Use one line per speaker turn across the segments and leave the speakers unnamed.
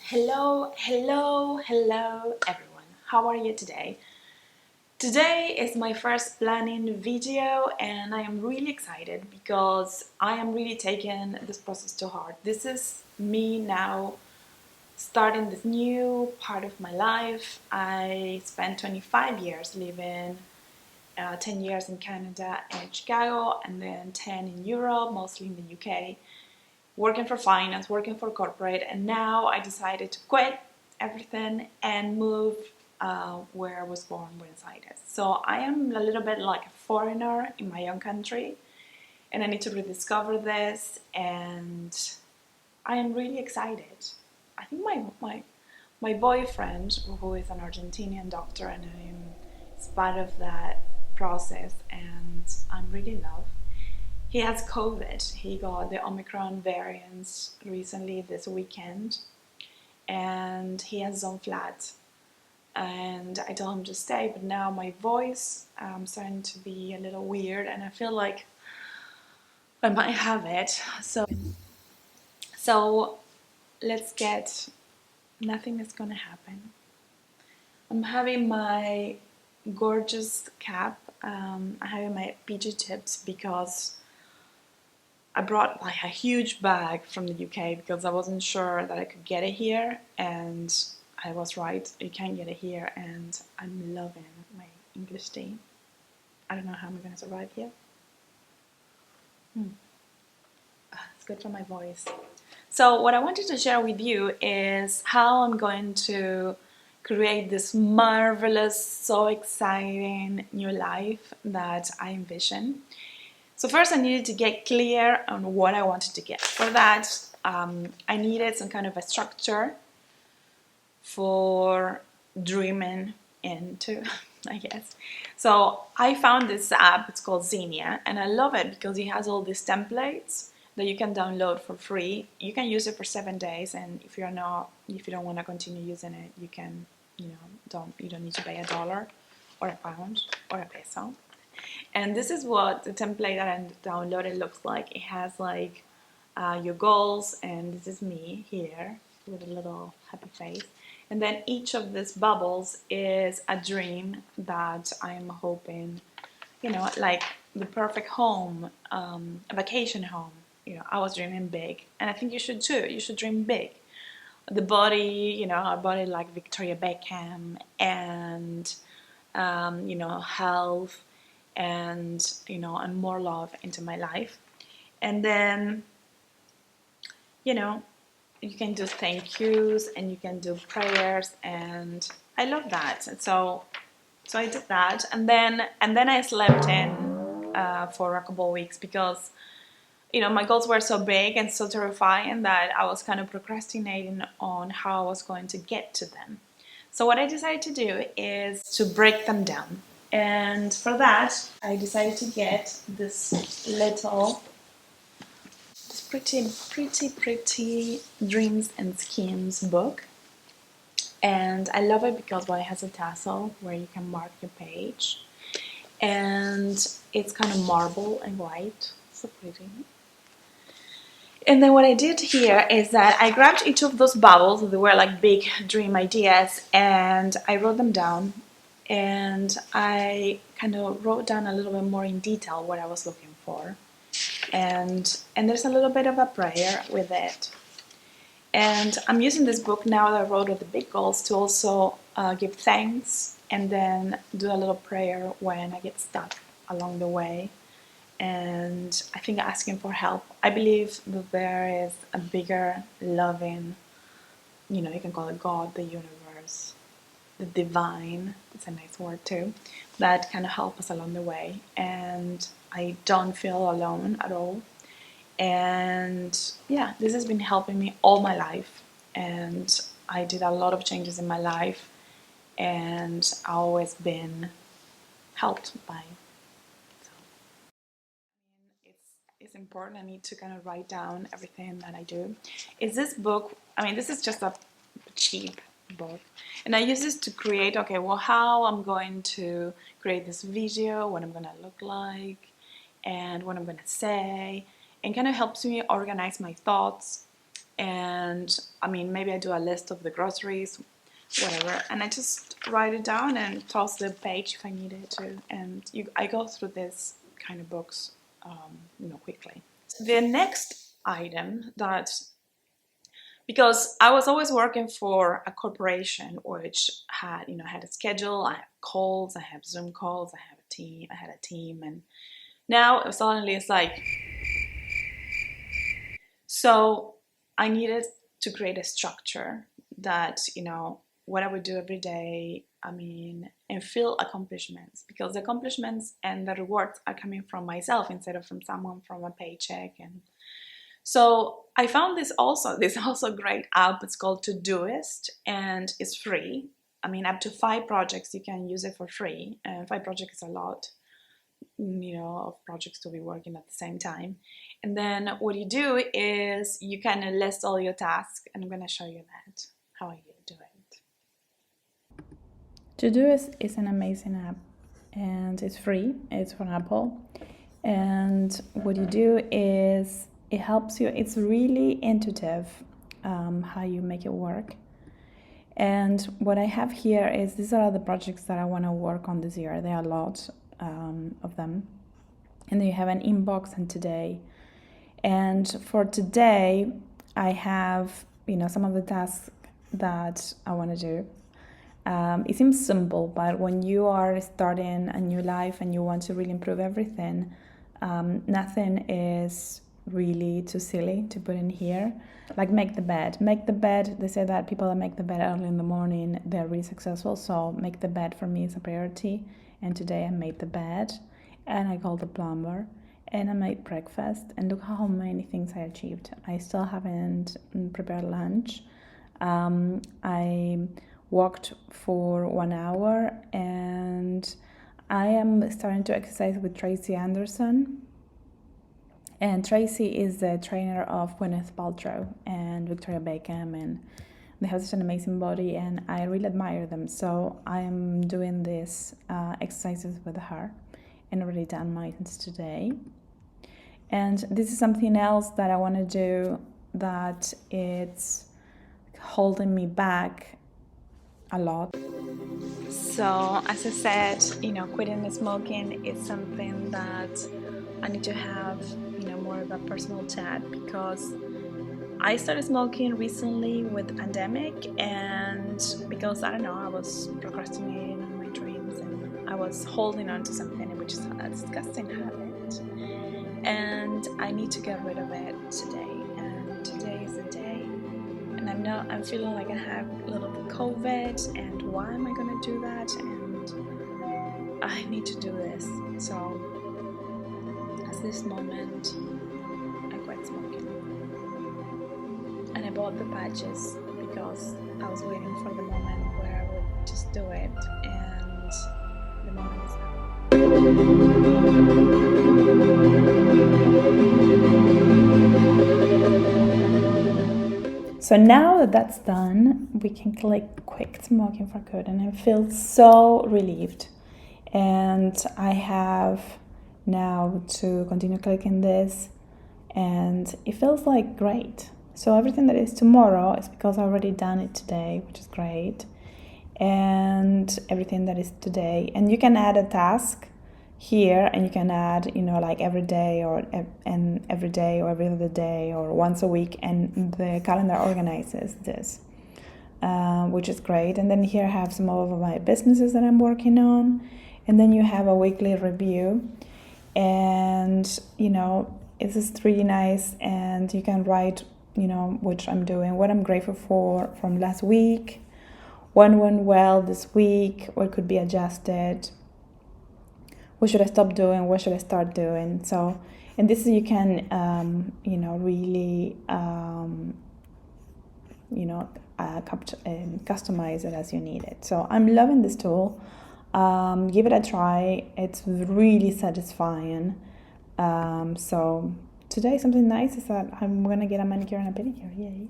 Hello everyone. How are you today? Today is my first planning video and I am really excited because I am really taking this process to heart. This is me now starting this new part of my life. I spent 25 years living 10 years in Canada and Chicago, and then 10 in Europe, mostly in the UK, working for finance, working for corporate, and now I decided to quit everything and move where I was born, Buenos Aires. So I am a little bit like a foreigner in my own country, and I need to rediscover this, and I am really excited. I think my boyfriend, who is an Argentinian doctor, and I am part of that process, and I'm really in love. He has COVID. He got the Omicron variant recently this weekend, and he has zone flat. And I told him to stay, but now my voice starting to be a little weird, and I feel like I might have it. So let's get. Nothing is gonna happen. I'm having my gorgeous cap. I'm having my PG tips because I brought like a huge bag from the UK because I wasn't sure that I could get it here, and I was right, you can't get it here, and I'm loving my English tea. I don't know how I'm gonna survive here. It's good for my voice. So what I wanted to share with you is how I'm going to create this marvelous, so exciting new life that I envision. So first I needed to get clear on what I wanted to get. For that, I needed some kind of a structure for dreaming into, I guess. So I found this app, it's called Zinnia, and I love it because it has all these templates that you can download for free. You can use it for 7 days, and if you don't want to continue using it, you can, you don't need to pay $1 or £1 or a peso. And this is what the template that I downloaded looks like. It has like your goals, and this is me here with a little happy face. And then each of these bubbles is a dream that I'm hoping, like the perfect home, a vacation home. I was dreaming big, and I think you should too. You should dream big. The body, a body like Victoria Beckham, and health, and more love into my life. And then, you can do thank yous and you can do prayers, and I love that. So I did that, and then I slept in for a couple of weeks because my goals were so big and so terrifying that I was kind of procrastinating on how I was going to get to them. So what I decided to do is to break them down. And for that, I decided to get this pretty Dreams and Schemes book. And I love it because, well, it has a tassel where you can mark your page. And it's kind of marble and white, so pretty. And then what I did here is that I grabbed each of those bubbles, they were like big dream ideas, and I wrote them down, and I kind of wrote down a little bit more in detail what I was looking for. And there's a little bit of a prayer with it. And I'm using this book now that I wrote with the big goals to also give thanks and then do a little prayer when I get stuck along the way. And I think asking for help. I believe that there is a bigger, loving, you can call it God, the universe, the divine, it's a nice word too, that kind of help us along the way. And I don't feel alone at all. And yeah, this has been helping me all my life. And I did a lot of changes in my life, and I've always been helped by. It's important. I need to kind of write down everything that I do. Is this book, this is just a cheap book, and I use this to create, okay, well, how I'm going to create this video, what I'm going to look like, and what I'm going to say, and kind of helps me organize my thoughts and I mean, maybe I do a list of the groceries, whatever, and I just write it down and toss the page if I needed to. And I go through this kind of books, quickly. The next item that, because I was always working for a corporation which had a schedule. I have calls, I have Zoom calls, I had a team, and now suddenly it's like, so I needed to create a structure that, what I would do every day, and feel accomplishments, because the accomplishments and the rewards are coming from myself instead of from someone, from a paycheck. And so I found this also great app. It's called Todoist, and it's free. Up to 5 projects you can use it for free, and 5 projects is a lot, of projects to be working at the same time. And then what you do is you kind of list all your tasks, and I'm going to show you how you do it.
Todoist is an amazing app, and it's free. It's from Apple, and what you do is it helps you. It's really intuitive how you make it work. And what I have here is these are the projects that I want to work on this year. There are a lot of them, and then you have an inbox and today. And for today, I have some of the tasks that I want to do. It seems simple, but when you are starting a new life and you want to really improve everything, nothing is really too silly to put in here. Like make the bed. They say that people that make the bed early in the morning, they're really successful. So make the bed for me is a priority. And today I made the bed, and I called the plumber, and I made breakfast. And look how many things I achieved. I still haven't prepared lunch. I walked for 1 hour, and I am starting to exercise with Tracy Anderson. And Tracy is the trainer of Gwyneth Paltrow and Victoria Beckham, and they have such an amazing body, and I really admire them. So I am doing these exercises with her, and already done mine today. And this is something else that I want to do that it's holding me back a lot. So as I said, quitting the smoking is something that I need to have, more of a personal chat, because I started smoking recently with the pandemic, and because I was procrastinating on my dreams, and I was holding on to something which is a disgusting habit, and I need to get rid of it today. And today is the day. And I'm feeling like I have a little bit of COVID, and why am I gonna do that? And I need to do this. So at this moment, I quit smoking. And I bought the patches because I was waiting for the moment where I would just do it, and the moment is now. So now that that's done, we can click quit smoking for good, and I feel so relieved. And I have now to continue clicking this, and it feels like great. So everything that is tomorrow is because I already done it today, which is great. And everything that is today, and you can add a task here, and you can add like every day or every day or every other day or once a week, and the calendar organizes this, which is great. And then here I have some of my businesses that I'm working on, and then you have a weekly review, and it's just really nice, and you can write which I'm doing, what I'm grateful for from last week, what went well this week, what could be adjusted, what should I stop doing, what should I start doing. So, and this you can really customize it as you need it. So I'm loving this tool. Give it a try. It's really satisfying. So today something nice is that I'm gonna get a manicure and a pedicure. Yay.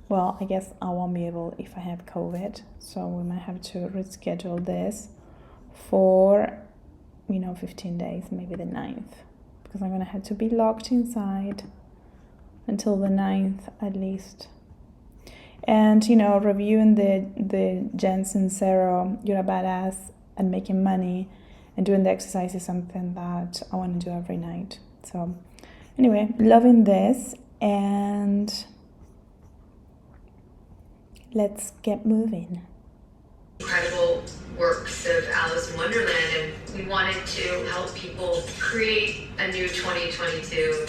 Well, I guess I won't be able if I have COVID, so we might have to reschedule this for 15 days, maybe the 9th, because I'm gonna have to be locked inside until the 9th at least. And reviewing the Sincero, You're a Badass, and making money and doing the exercise is something that I want to do every night. So anyway, loving this, and let's get moving.
Incredible works of Alice in Wonderland, and we wanted to help people create a new 2022.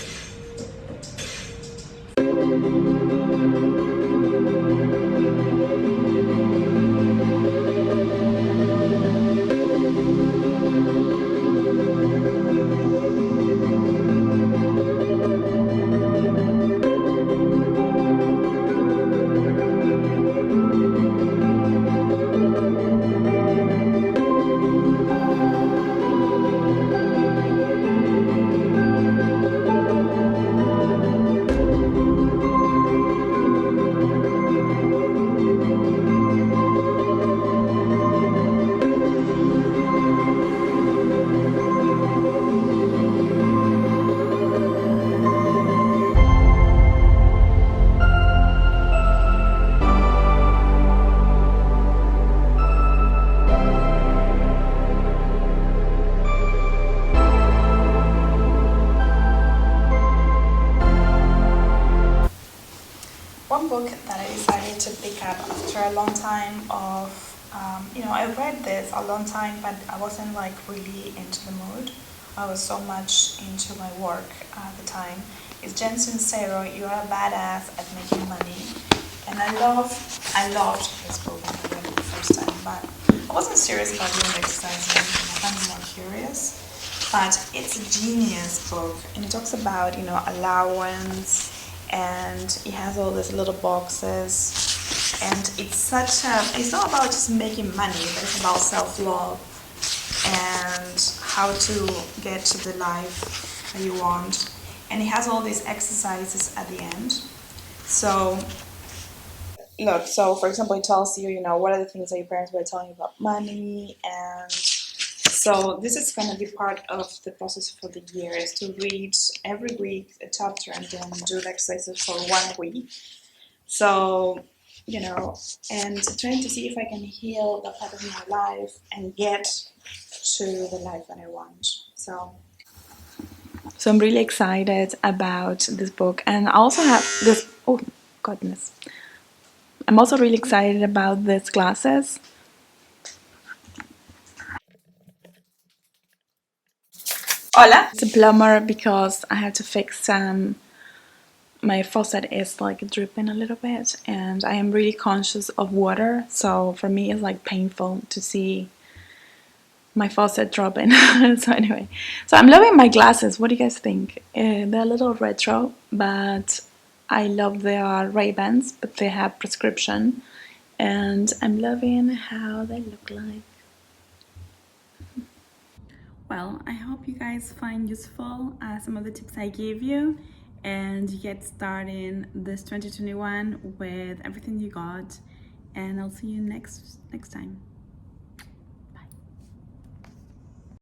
One book that I decided to pick up after a long time of, I read this a long time, but I wasn't like really into the mood. I was so much into my work at the time. It's Sincero, You're a Badass at Making Money. And I loved this book when I read it the first time, but I wasn't serious about doing the exercise and everything. I found it more curious. But it's a genius book, and it talks about, allowance, and it has all these little boxes, and it's not about just making money, but it's about self-love and how to get to the life that you want. And it has all these exercises at the end. So look, so for example, it tells you, what are the things that your parents were telling you about money, and so this is going to be part of the process for the year, is to read every week a chapter and then do the exercises for 1 week. So, and trying to see if I can heal that part of my life and get to the life that I want. So I'm really excited about this book, and I also have this, oh goodness, I'm also really excited about these classes. Hola. It's a plumber because I have to fix my faucet is like dripping a little bit, and I am really conscious of water, so for me it's like painful to see my faucet dropping. So anyway, so I'm loving my glasses. What do you guys think? They're a little retro, but I love their Ray-Bans, but they have prescription, and I'm loving how they look like. Well, I hope you guys find useful some of the tips I gave you, and you get started this 2021 with everything you got, and I'll see you next time.